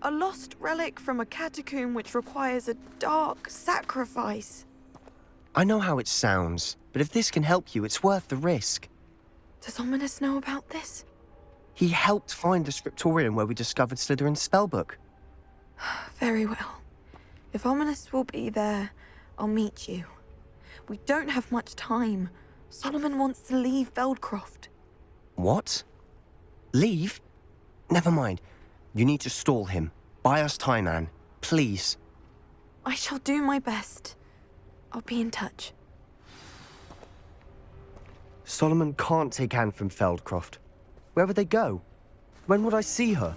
A lost relic from a catacomb which requires a dark sacrifice. I know how it sounds, but if this can help you, it's worth the risk. Does Ominous know about this? He helped find the scriptorium where we discovered Slytherin's spellbook. Very well. If Ominous will be there, I'll meet you. We don't have much time. Solomon wants to leave Feldcroft. What? Leave? Never mind. You need to stall him. Buy us time, Anne. Please. I shall do my best. I'll be in touch. Solomon can't take Anne from Feldcroft. Where would they go? When would I see her?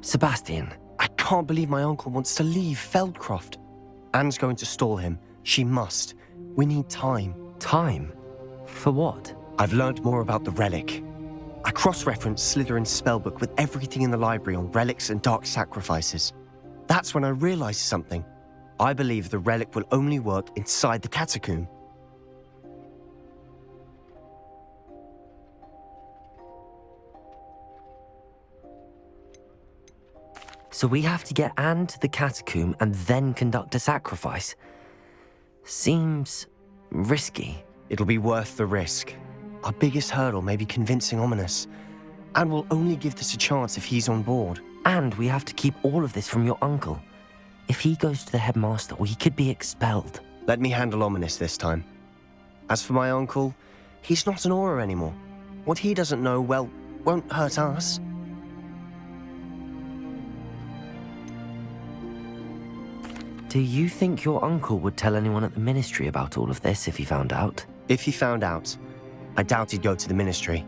Sebastian. I can't believe my uncle wants to leave Feldcroft. Anne's going to stall him. She must. We need time. Time? For what? I've learned more about the relic. I cross-referenced Slytherin's spellbook with everything in the library on relics and dark sacrifices. That's when I realized something. I believe the relic will only work inside the catacomb. So we have to get Anne to the catacomb and then conduct a sacrifice. Seems risky. It'll be worth the risk. Our biggest hurdle may be convincing Ominous, and we'll only give this a chance if he's on board. And we have to keep all of this from your uncle. If he goes to the headmaster, we could be expelled. Let me handle Ominous this time. As for my uncle, he's not an Auror anymore. What he doesn't know, well, won't hurt us. Do you think your uncle would tell anyone at the ministry about all of this if he found out? If he found out, I doubt he'd go to the ministry.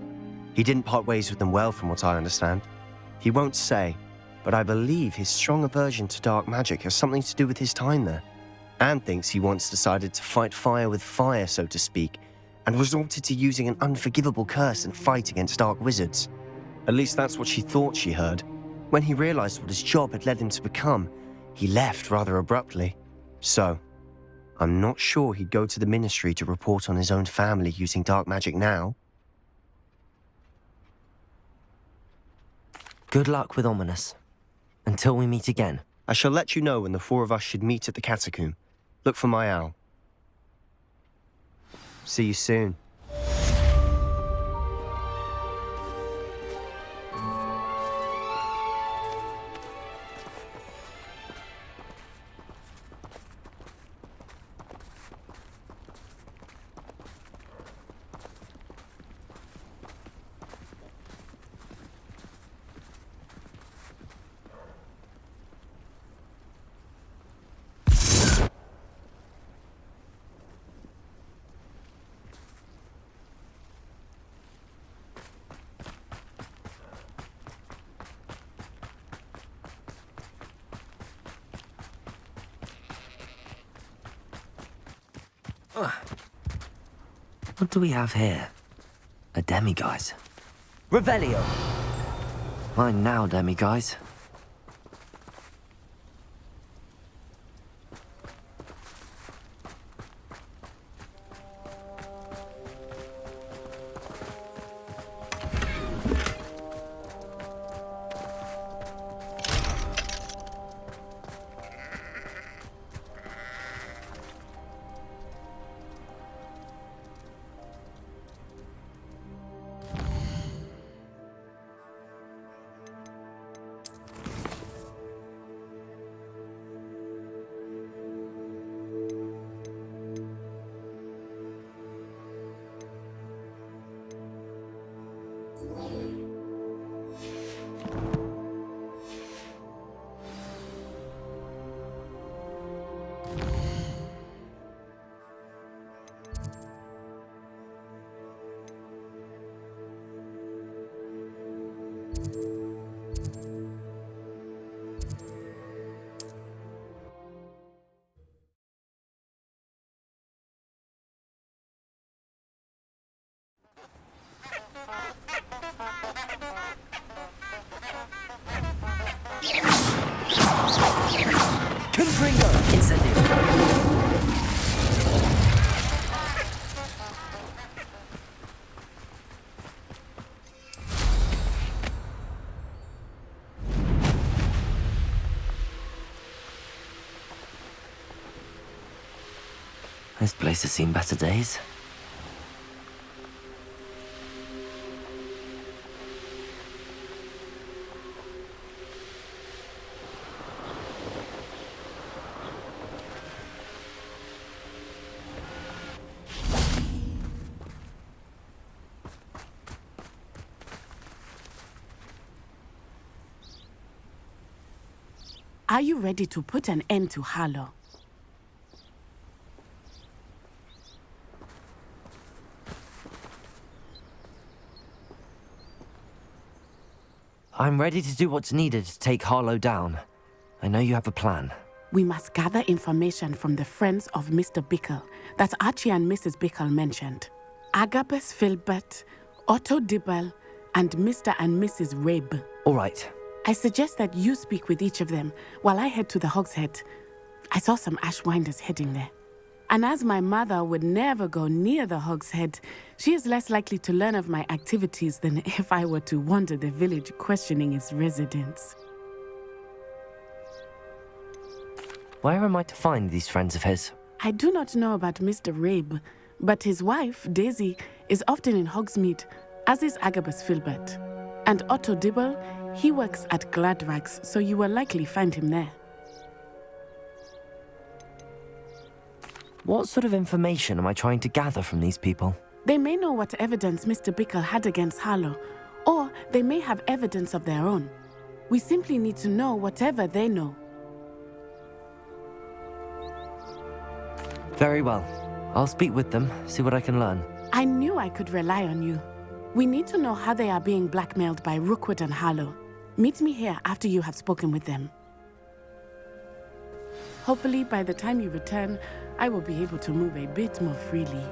He didn't part ways with them well, from what I understand. He won't say, but I believe his strong aversion to dark magic has something to do with his time there. Anne thinks he once decided to fight fire with fire, so to speak, and resorted to using an unforgivable curse and fight against dark wizards. At least that's what she thought she heard. When he realized what his job had led him to become, he left rather abruptly. So, I'm not sure he'd go to the ministry to report on his own family using dark magic now. Good luck with Ominous. Until we meet again. I shall let you know when the four of us should meet at the catacomb. Look for my owl. See you soon. What do we have here? A demiguise. Revelio! Mine now, demiguise. Confringo! Incendio! This place has seen better days. Are you ready to put an end to Harlow? I'm ready to do what's needed to take Harlow down. I know you have a plan. We must gather information from the friends of Mr. Bickle that Archie and Mrs. Bickle mentioned. Agabus Filbert, Otto Dibble, and Mr. and Mrs. Rabe. All right. I suggest that you speak with each of them while I head to the Hogshead. I saw some Ashwinders heading there. And as my mother would never go near the Hogshead, she is less likely to learn of my activities than if I were to wander the village questioning its residents. Where am I to find these friends of his? I do not know about Mr. Rabe, but his wife, Daisy, is often in Hogsmeade, as is Agabus Filbert. And Otto Dibble, he works at Gladrags, so you will likely find him there. What sort of information am I trying to gather from these people? They may know what evidence Mr. Bickle had against Harlow, or they may have evidence of their own. We simply need to know whatever they know. Very well. I'll speak with them, see what I can learn. I knew I could rely on you. We need to know how they are being blackmailed by Rookwood and Harlow. Meet me here after you have spoken with them. Hopefully, by the time you return, I will be able to move a bit more freely.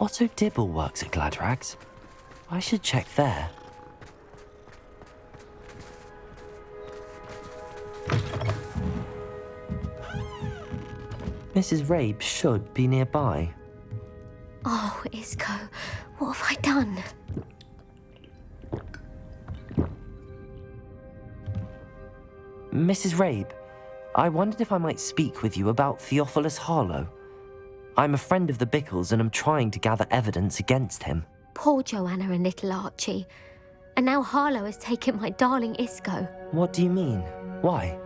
Otto Dibble works at Gladrags. I should check there. Mrs. Rabe should be nearby. Oh, Isco, what have I done? Mrs. Rabe, I wondered if I might speak with you about Theophilus Harlow. I'm a friend of the Bickles and I'm trying to gather evidence against him. Poor Joanna and little Archie. And now Harlow has taken my darling Isco. What do you mean? Why?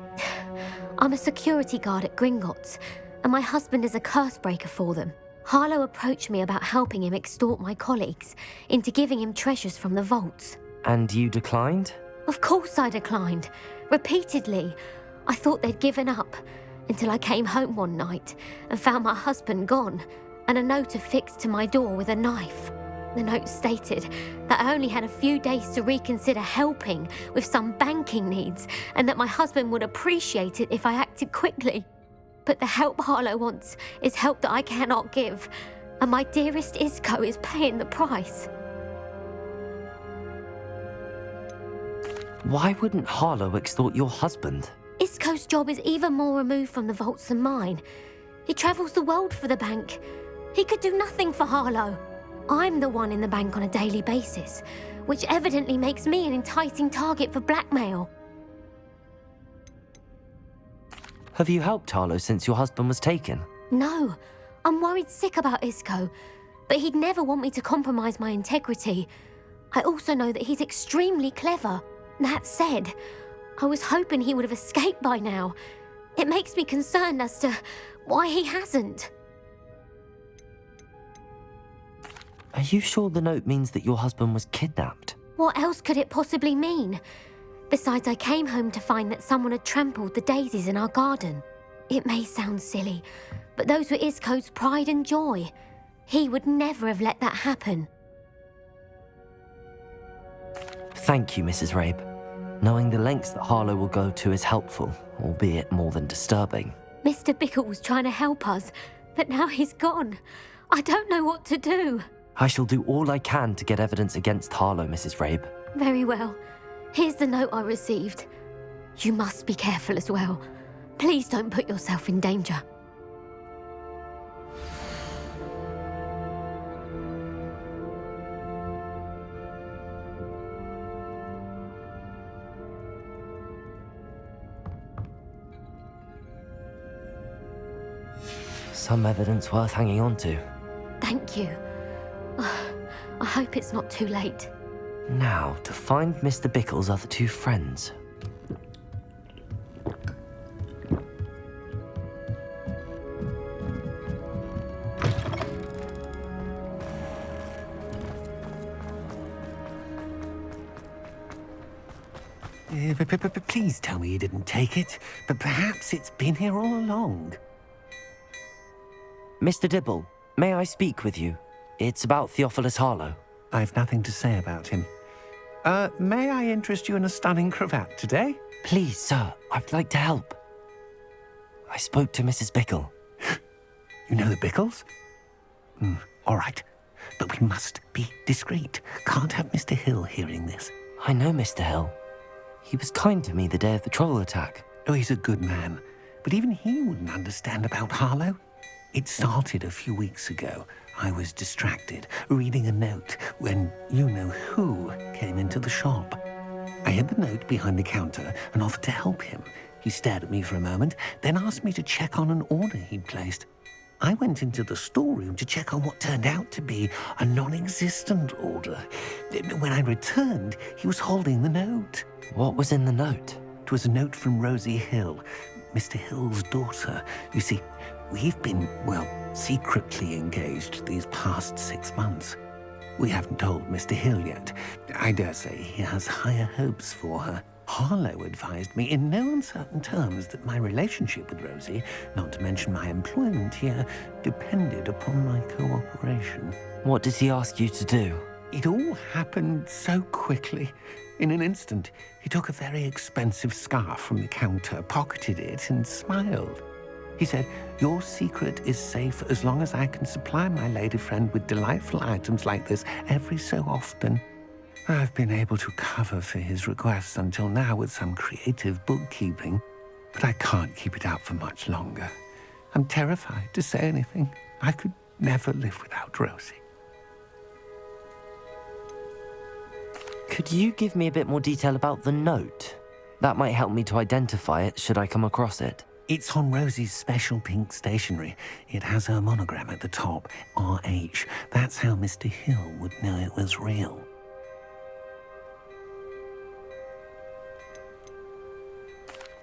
I'm a security guard at Gringotts, and my husband is a curse breaker for them. Harlow approached me about helping him extort my colleagues into giving him treasures from the vaults. And you declined? Of course I declined. Repeatedly. I thought they'd given up, until I came home one night and found my husband gone, and a note affixed to my door with a knife. The note stated that I only had a few days to reconsider helping with some banking needs, and that my husband would appreciate it if I acted quickly. But the help Harlow wants is help that I cannot give, and my dearest Isco is paying the price. Why wouldn't Harlow extort your husband? Isco's job is even more removed from the vaults than mine. He travels the world for the bank. He could do nothing for Harlow. I'm the one in the bank on a daily basis, which evidently makes me an enticing target for blackmail. Have you helped Harlow since your husband was taken? No, I'm worried sick about Isco, but he'd never want me to compromise my integrity. I also know that he's extremely clever. That said, I was hoping he would have escaped by now. It makes me concerned as to why he hasn't. Are you sure the note means that your husband was kidnapped? What else could it possibly mean? Besides, I came home to find that someone had trampled the daisies in our garden. It may sound silly, but those were Isco's pride and joy. He would never have let that happen. Thank you, Mrs. Rabe. Knowing the lengths that Harlow will go to is helpful, albeit more than disturbing. Mr. Bickle was trying to help us, but now he's gone. I don't know what to do. I shall do all I can to get evidence against Harlow, Mrs. Rabe. Very well. Here's the note I received. You must be careful as well. Please don't put yourself in danger. Some evidence worth hanging on to. Thank you. I hope it's not too late. Now, to find Mr. Bickle's other two friends. Please tell me you didn't take it, but perhaps it's been here all along. Mr. Dibble, may I speak with you? It's about Theophilus Harlow. I've nothing to say about him. May I interest you in a stunning cravat today? Please, sir, I'd like to help. I spoke to Mrs. Bickle. You know the Bickles? All right, but we must be discreet. Can't have Mr. Hill hearing this. I know Mr. Hill. He was kind to me the day of the troll attack. Oh, he's a good man, but even he wouldn't understand about Harlow. It started a few weeks ago. I was distracted, reading a note, when you-know-who came into the shop. I hid the note behind the counter and offered to help him. He stared at me for a moment, then asked me to check on an order he'd placed. I went into the storeroom to check on what turned out to be a non-existent order. When I returned, he was holding the note. What was in the note? It was a note from Rosie Hill, Mr. Hill's daughter. You see, we've been, secretly engaged these past 6 months. We haven't told Mr. Hill yet. I dare say he has higher hopes for her. Harlow advised me in no uncertain terms that my relationship with Rosie, not to mention my employment here, depended upon my cooperation. What did he ask you to do? It all happened so quickly. In an instant, he took a very expensive scarf from the counter, pocketed it, and smiled. He said, "Your secret is safe as long as I can supply my lady friend with delightful items like this every so often." I've been able to cover for his requests until now with some creative bookkeeping, but I can't keep it up for much longer. I'm terrified to say anything. I could never live without Rosie. Could you give me a bit more detail about the note? That might help me to identify it should I come across it. It's on Rosie's special pink stationery. It has her monogram at the top, RH. That's how Mr. Hill would know it was real.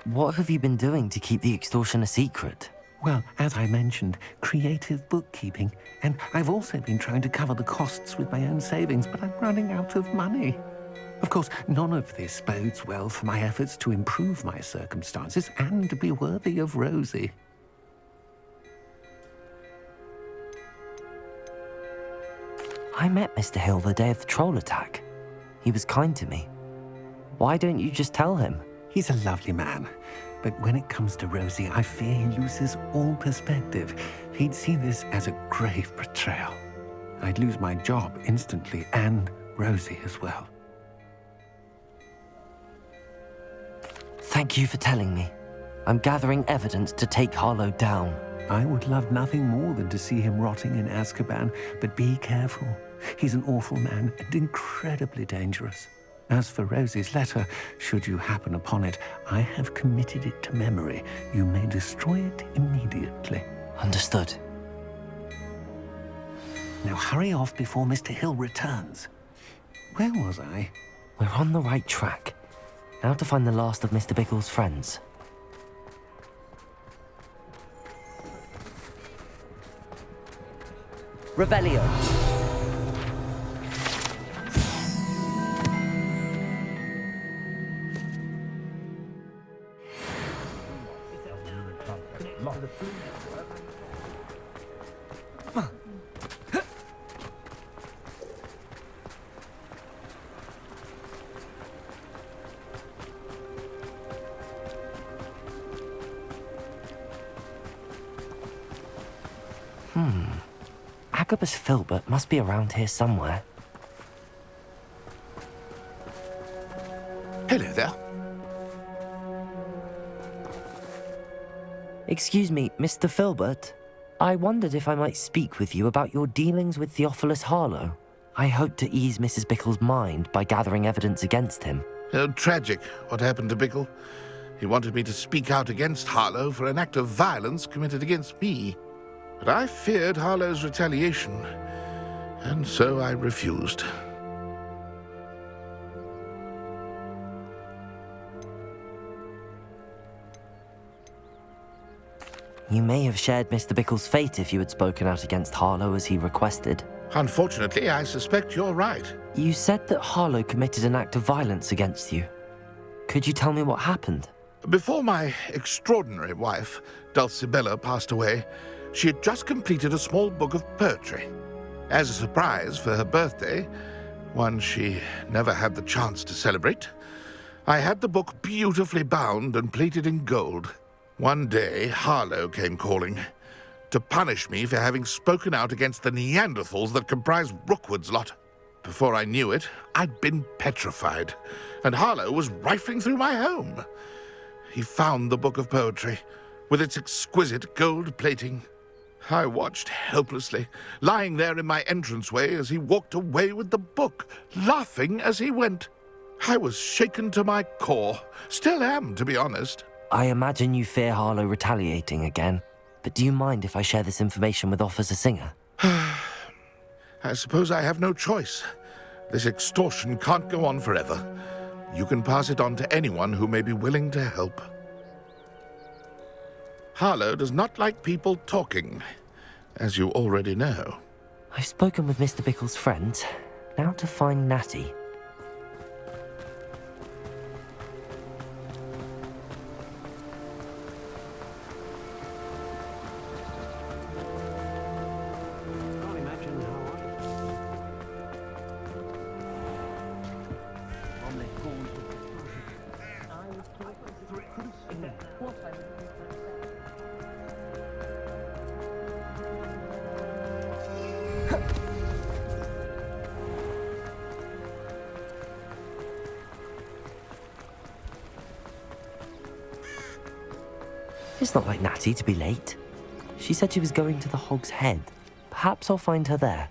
What have you been doing to keep the extortion a secret? Well, as I mentioned, creative bookkeeping. And I've also been trying to cover the costs with my own savings, but I'm running out of money. Of course, none of this bodes well for my efforts to improve my circumstances and to be worthy of Rosie. I met Mr. Hill the day of the troll attack. He was kind to me. Why don't you just tell him? He's a lovely man, but when it comes to Rosie, I fear he loses all perspective. He'd see this as a grave betrayal. I'd lose my job instantly, and Rosie as well. Thank you for telling me. I'm gathering evidence to take Harlow down. I would love nothing more than to see him rotting in Azkaban, but be careful. He's an awful man and incredibly dangerous. As for Rosie's letter, should you happen upon it, I have committed it to memory. You may destroy it immediately. Understood. Now hurry off before Mr. Hill returns. Where was I? We're on the right track. Now to find the last of Mr. Bickle's friends. Revelio. Agabus Filbert must be around here somewhere. Hello there. Excuse me, Mr. Filbert. I wondered if I might speak with you about your dealings with Theophilus Harlow. I hope to ease Mrs. Bickle's mind by gathering evidence against him. Tragic what happened to Bickle. He wanted me to speak out against Harlow for an act of violence committed against me. But I feared Harlow's retaliation, and so I refused. You may have shared Mr. Bickle's fate if you had spoken out against Harlow as he requested. Unfortunately, I suspect you're right. You said that Harlow committed an act of violence against you. Could you tell me what happened? Before my extraordinary wife, Dulcibella, passed away, she had just completed a small book of poetry. As a surprise for her birthday, one she never had the chance to celebrate, I had the book beautifully bound and plated in gold. One day, Harlow came calling to punish me for having spoken out against the Neanderthals that comprise Rookwood's lot. Before I knew it, I'd been petrified, and Harlow was rifling through my home. He found the book of poetry, with its exquisite gold plating. I watched helplessly, lying there in my entranceway as he walked away with the book, laughing as he went. I was shaken to my core. Still am, to be honest. I imagine you fear Harlow retaliating again, but do you mind if I share this information with Officer Singer? I suppose I have no choice. This extortion can't go on forever. You can pass it on to anyone who may be willing to help. Harlow does not like people talking, as you already know. I've spoken with Mr. Bickle's friends. Now to find Natty. It's not like Natty to be late. She said she was going to the Hog's Head. Perhaps I'll find her there.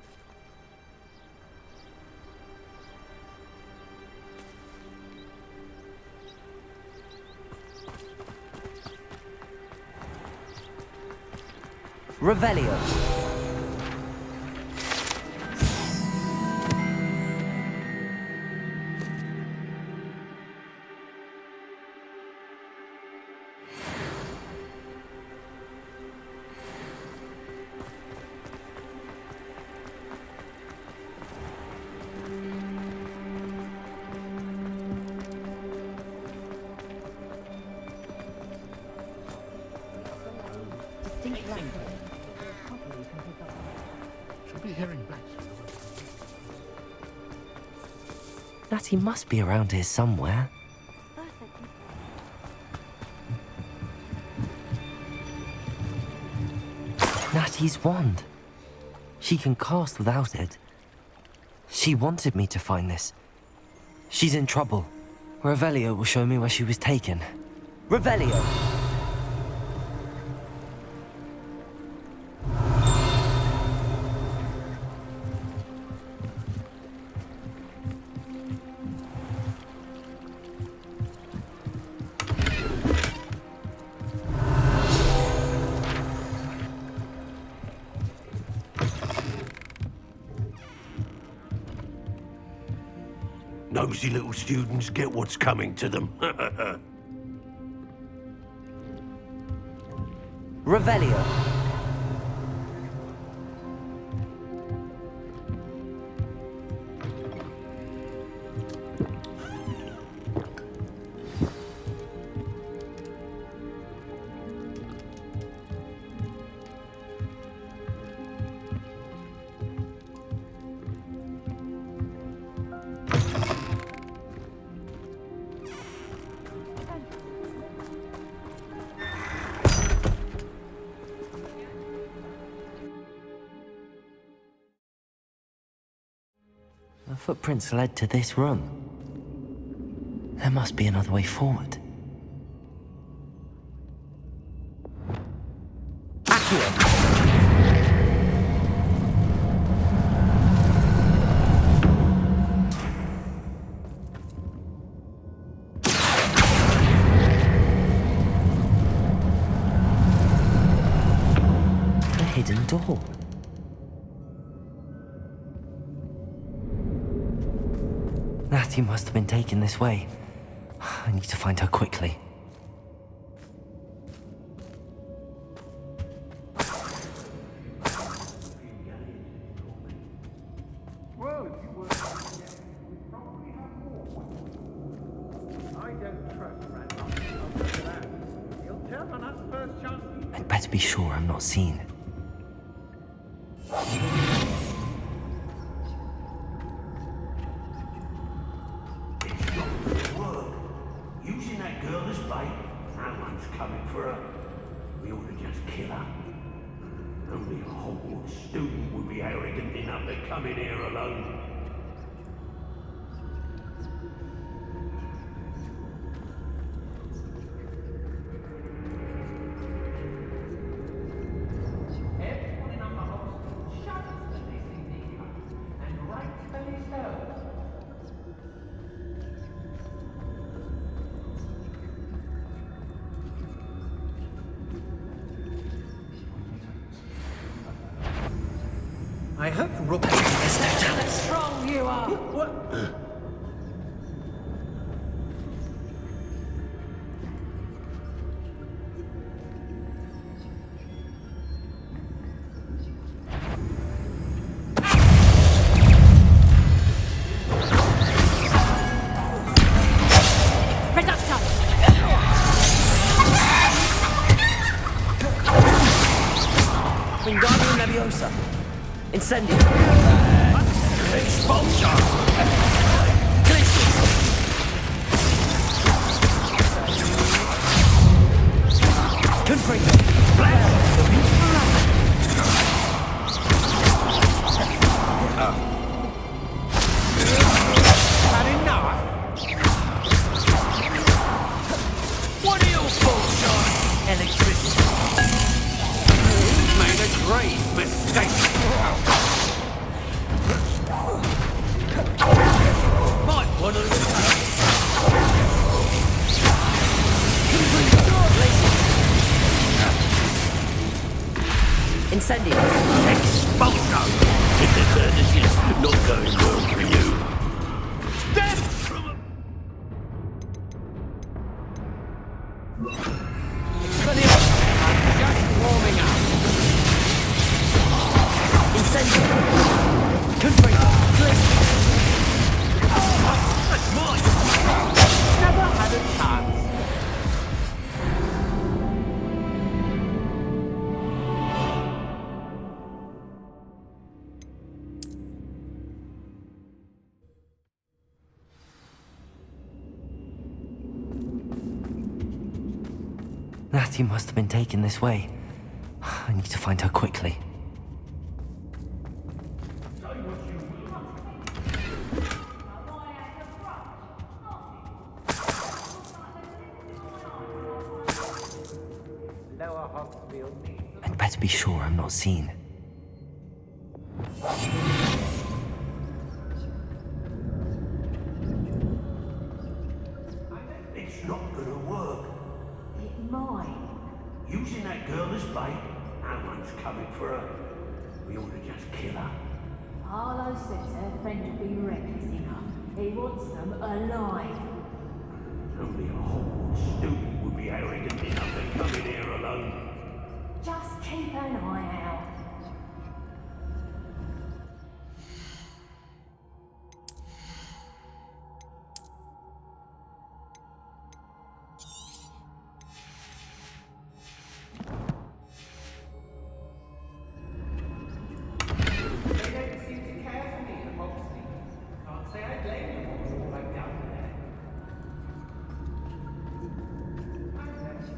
Revelio. She'll be hearing back soon. Natty must be around here somewhere. Natty's wand. She can cast without it. She wanted me to find this. She's in trouble. Revelio will show me where she was taken. Revelio! Nosy little students get what's coming to them. Revelio. footprints led to this room. There must be another way forward. A hidden door. Natty must have been taken this way. I need to find her quickly. I'd better be sure I'm not seen. Using that girl as bait, no one's coming for her. We ought to just kill her. Only a Hogwarts student would be arrogant enough to come in here alone. Everyone in our house shudders when they see me come, and rightfully so. I hope Rook is how strong you are. What? Wingardium Leviosa. Incendio. Expulsion! Glacius. Confringo. Had enough? What are your faults, John? Electricity. Made a grave mistake. Might want to Incendio. expulsion. This is not going well for you. Death from a... Just warming up. Incendio. Confringo. Glacius. That's mine. Never had a chance. Natty must have been taken this way. I need to find her quickly. I'd better be sure I'm not seen. It's not gonna work. It might. Using that girl as bait, no one's coming for her. We ought to just kill her. Arlo says her friend will be reckless enough. He wants them alive. Only a Hogwarts student would be arrogant enough to come in here alone. Just keep an eye out.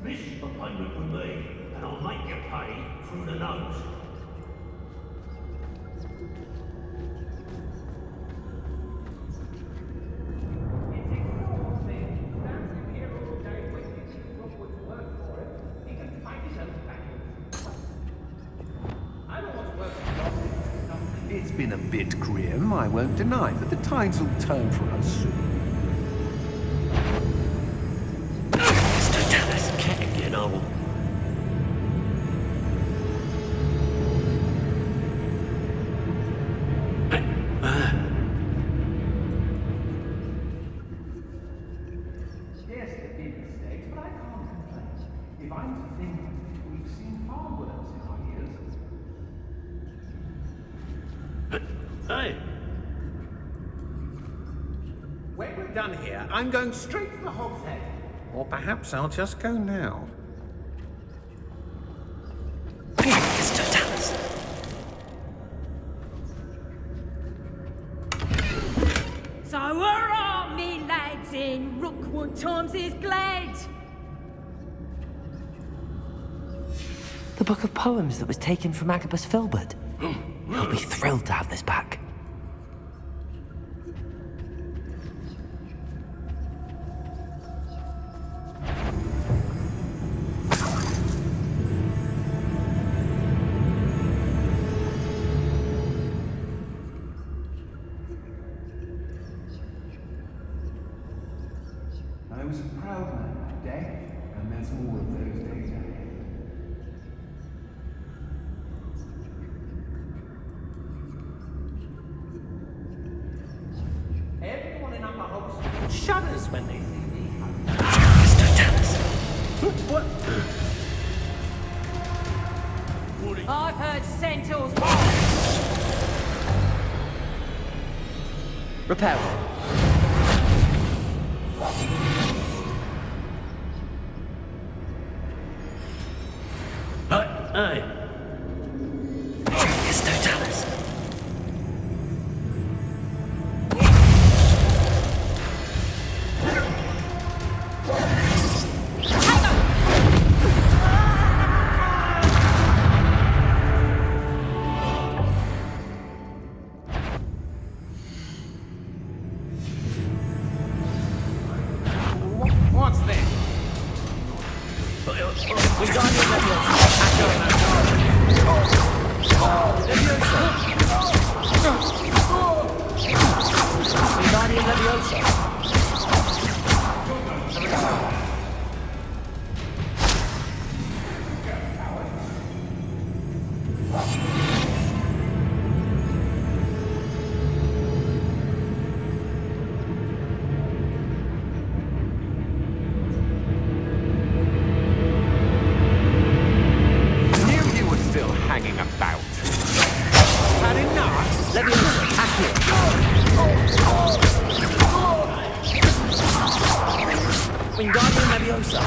This appointment with me, and I'll make you pay through the nose. been a bit grim, I won't deny, but the tides will turn for us soon. Tell us, cat again, I will. Yes, there have been mistakes, but I can't complain. If I'm to think of it, we've seen far worse in our years. Hey, When we're done here, I'm going straight to the Hog's Head. Or perhaps I'll just go now. So hurrah, me lads in Rookwood times is glad. The book of poems that was taken from Agabus Filbert. He'll be thrilled to have this back. I was a proud man that day, and there's more of those days ahead. Everyone in Upper Hog's shudders when they see me. What? I've heard centaurs. Repair. hey. It's Totalis. What's this? We got you, Wingardium Leviosa. Knew you were still hanging about. Had enough? Leviosa, Accio. Wingardium Leviosa.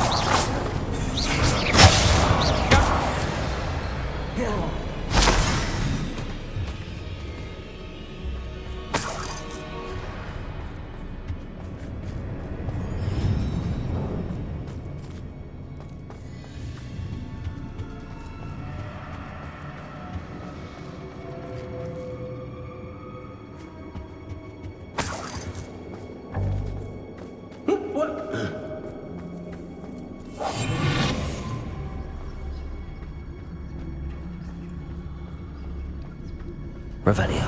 Revelio.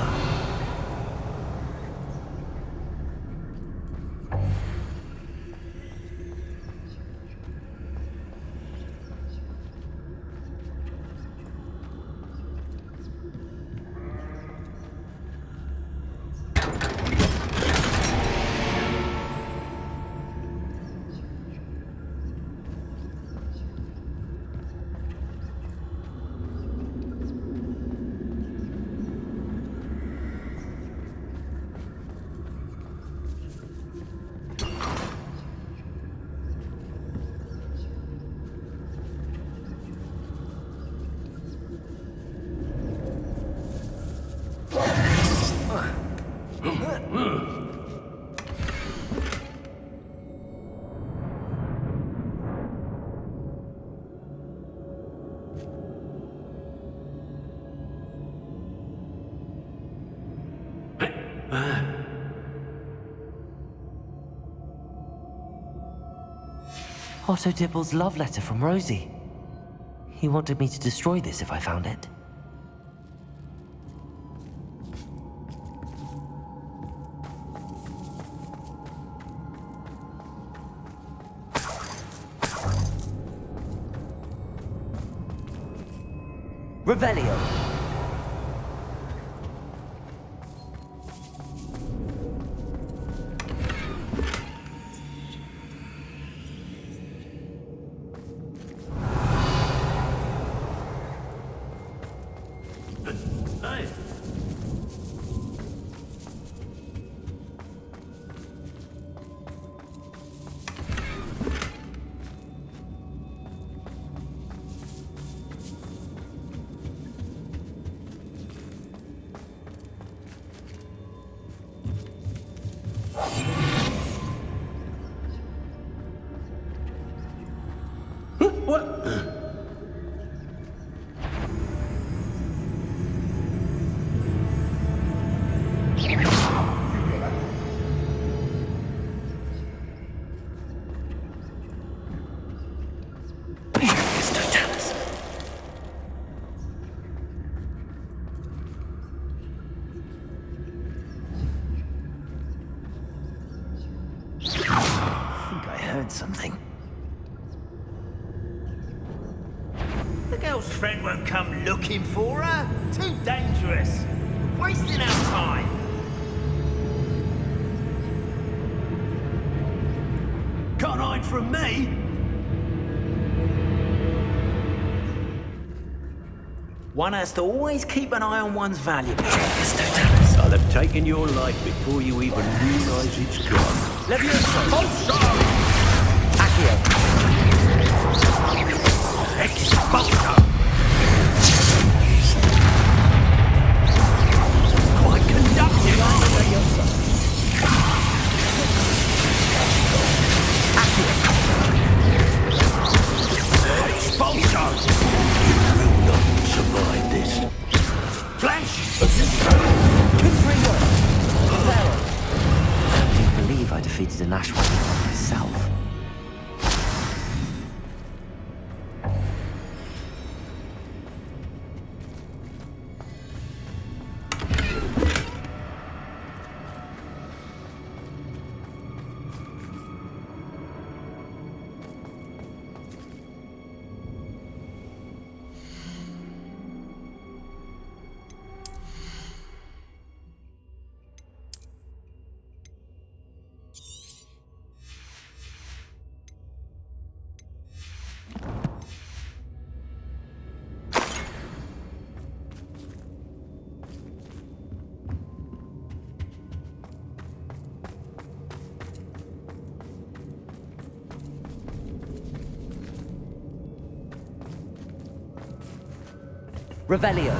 Otto Dibble's love letter from Rosie. He wanted me to destroy this if I found it. Revelio. Hey. What? I think I heard something. The girl's friend won't come looking for her. Too dangerous. Wasting our time. Can't hide from me. One has to always keep an eye on one's valuables. I'll have taken your life before you even realize it's gone. Levioso! Accio. Expulso! Quite conducted, Levioso. Expulso! You will not survive this. Flash! I do believe I defeated an Ashwinder myself. Revelio.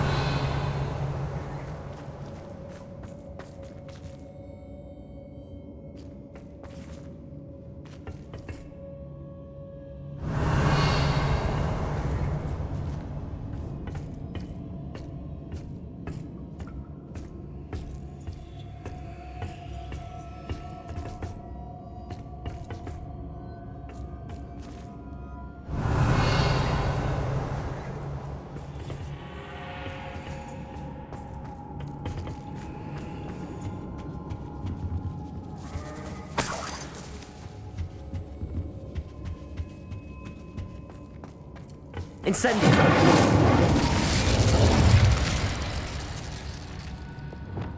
Incendio.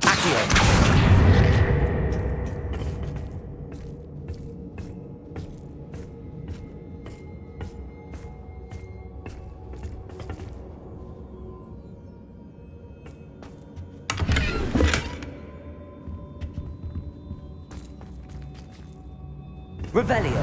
Accio. Revelio.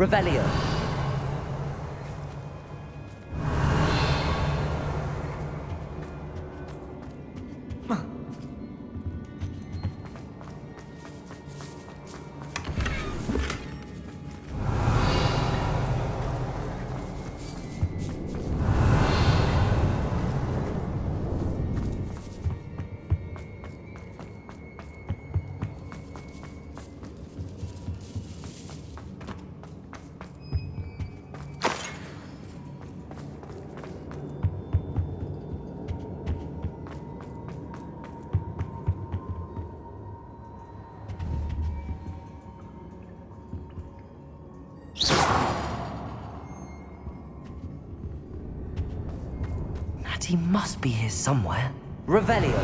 Revelio. He must be here somewhere. Revelio.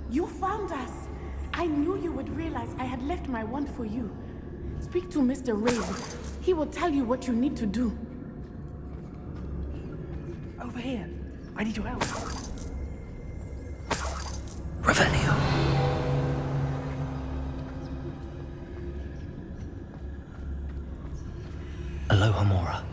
You found us! I knew you would realize I had left my wand for you. Speak to Mr. Raven. He will tell you what you need to do. Over here. I need your help. Revelio. Aloha Mora.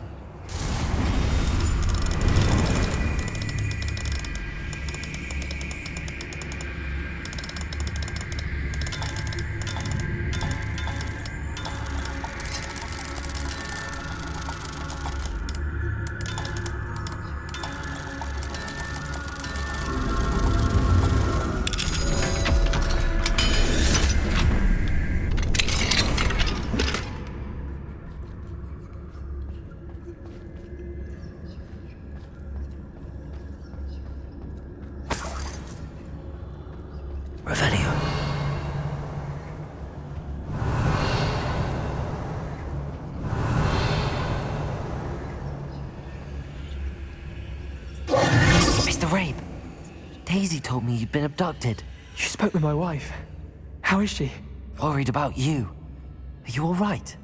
Revelio. Mr. Rabe, Daisy told me you'd been abducted. You spoke with my wife. How is she? Worried about you. Are you all right?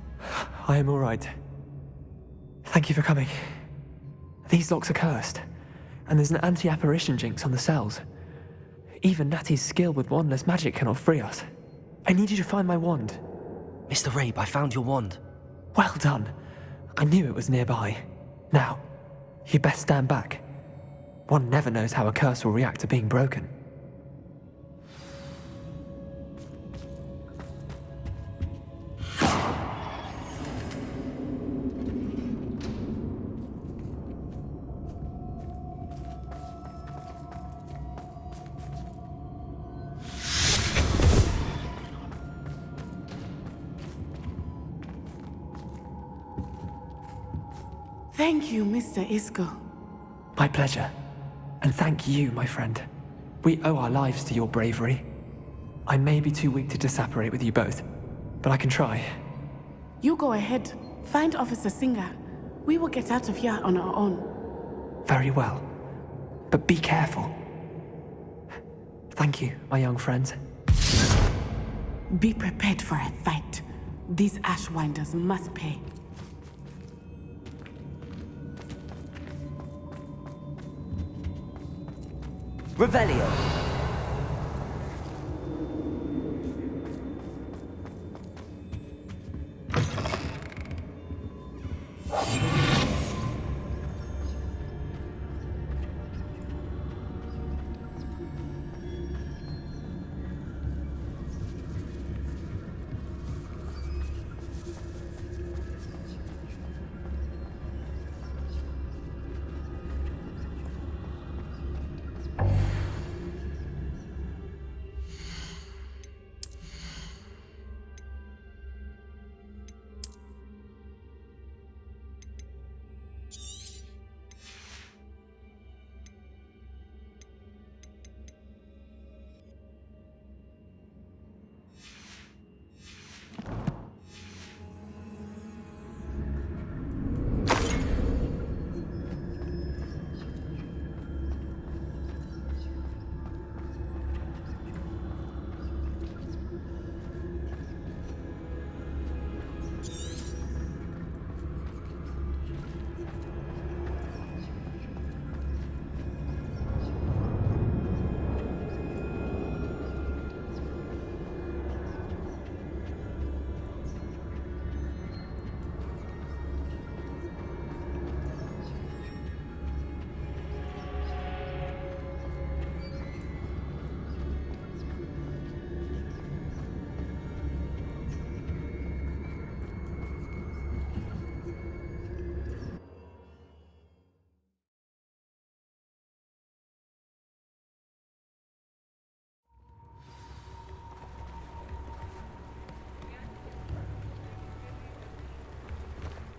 I am all right. Thank you for coming. These locks are cursed, and there's an anti-apparition jinx on the cells. Even Natty's skill with wandless magic cannot free us. I need you to find my wand. Mr. Rabe, I found your wand. Well done. I knew it was nearby. Now, you best stand back. One never knows how a curse will react to being broken. Thank you, Mr. Isco. My pleasure. And thank you, my friend. We owe our lives to your bravery. I may be too weak to disapparate with you both, but I can try. You go ahead. Find Officer Singer. We will get out of here on our own. Very well. But be careful. Thank you, my young friends. Be prepared for a fight. These Ashwinders must pay. Revelio.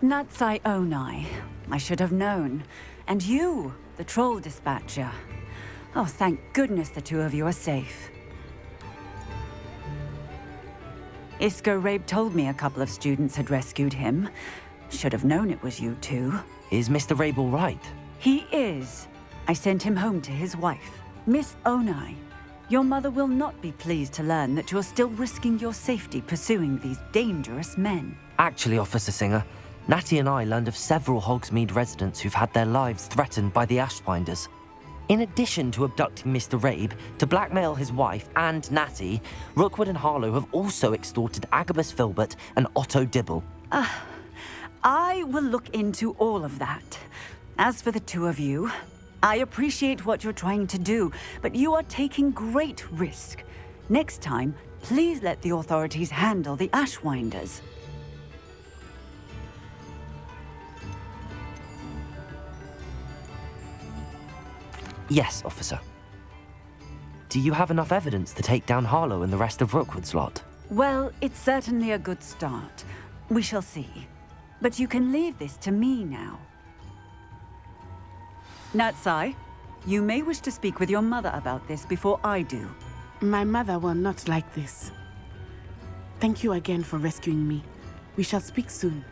Natsai Onai. I should have known. And you, the troll dispatcher. Oh, thank goodness the two of you are safe. Isco Rabe told me a couple of students had rescued him. Should have known it was you two. Is Mr. Rabe all right? He is. I sent him home to his wife. Miss Onai, your mother will not be pleased to learn that you're still risking your safety pursuing these dangerous men. Actually, Officer Singer, Natty and I learned of several Hogsmeade residents who've had their lives threatened by the Ashwinders. In addition to abducting Mr. Rabe to blackmail his wife and Natty, Rookwood and Harlow have also extorted Agabus Filbert and Otto Dibble. I will look into all of that. As for the two of you, I appreciate what you're trying to do, but you are taking great risk. Next time, please let the authorities handle the Ashwinders. Yes, officer. Do you have enough evidence to take down Harlow and the rest of Rookwood's lot? Well, it's certainly a good start. We shall see. But you can leave this to me now. Natsai, you may wish to speak with your mother about this before I do. My mother will not like this. Thank you again for rescuing me. We shall speak soon.